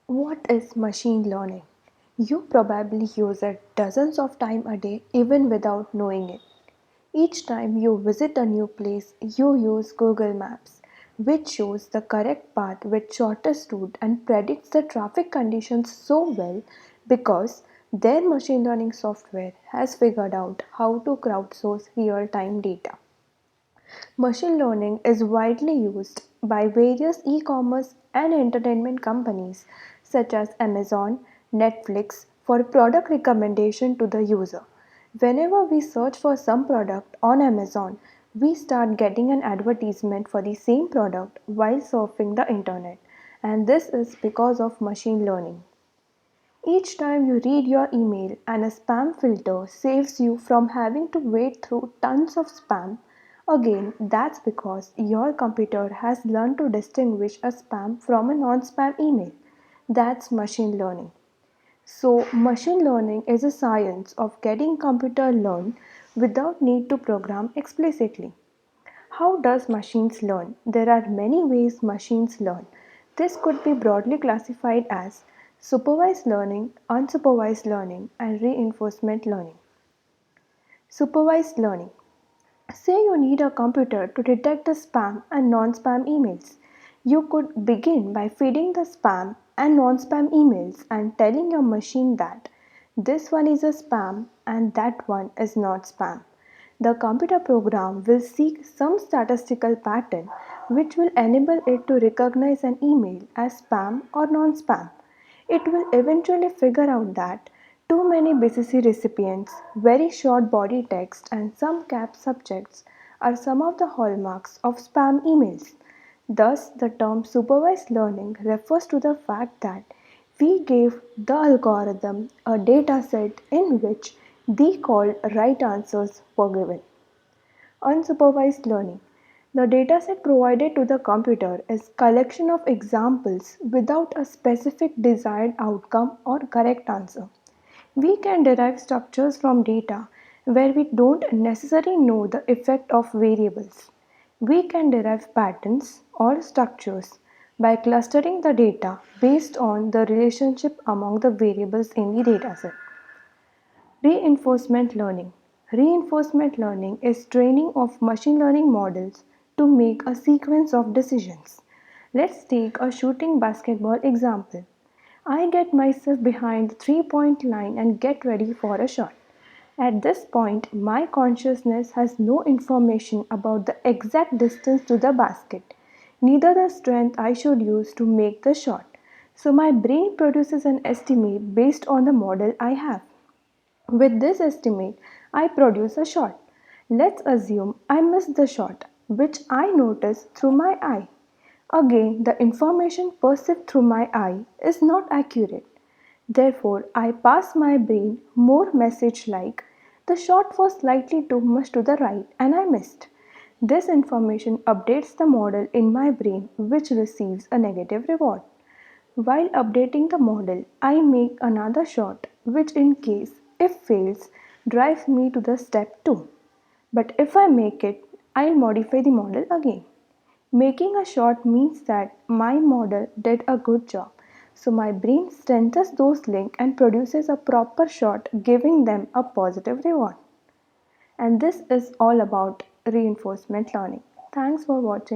What is machine learning? You probably use it dozens of times a day even without knowing it. Each time you visit a new place, you use Google Maps, which shows the correct path with shortest route and predicts the traffic conditions so well because their machine learning software has figured out how to crowdsource real time data. Machine learning is widely used by various e-commerce and entertainment companies such as Amazon, Netflix for product recommendation to the user. Whenever we search for some product on Amazon, we start getting an advertisement for the same product while surfing the internet, and this is because of machine learning. Each time you read your email and a spam filter saves you from having to wade through tons of spam, again, that's because your computer has learned to distinguish a spam from a non spam email. That's machine learning. So, machine learning is a science of getting computer learn without need to program explicitly. How does machines learn? There are many ways machines learn. This could be broadly classified as supervised learning, unsupervised learning, and reinforcement learning. Supervised learning. Say you need a computer to detect the spam and non spam emails. You could begin by feeding the spam and non spam emails and telling your machine that this one is a spam and that one is not spam. The computer program will seek some statistical pattern which will enable it to recognize an email as spam or non spam. It will eventually figure out that too many BCC recipients, very short body text, and some capped subjects are some of the hallmarks of spam emails. Thus, the term supervised learning refers to the fact that we gave the algorithm a data set in which the called right answers were given. Unsupervised learning. The dataset provided to the computer is collection of examples without a specific desired outcome or correct answer. We can derive structures from data where we don't necessarily know the effect of variables. We can derive patterns or structures by clustering the data based on the relationship among the variables in the dataset. Reinforcement learning. Reinforcement learning is training of machine learning models to make a sequence of decisions. Let's take a shooting basketball example. I get myself behind the 3 point line and get ready for a shot. At this point, my consciousness has no information about the exact distance to the basket, neither the strength I should use to make the shot. So my brain produces an estimate based on the model I have. With this estimate, I produce a shot. Let's assume I miss the shot, which I notice through my eye. Again, the information perceived through my eye is not accurate. Therefore, I pass my brain more message like the shot was slightly too much to the right and I missed. This information updates the model in my brain, which receives a negative reward. While updating the model, I make another shot, which in case if fails drives me to the step 2. But if I make it, I'll modify the model again. Making a shot means that my model did a good job. So my brain strengthens those links and produces a proper shot, giving them a positive reward. And this is all about reinforcement learning. Thanks for watching.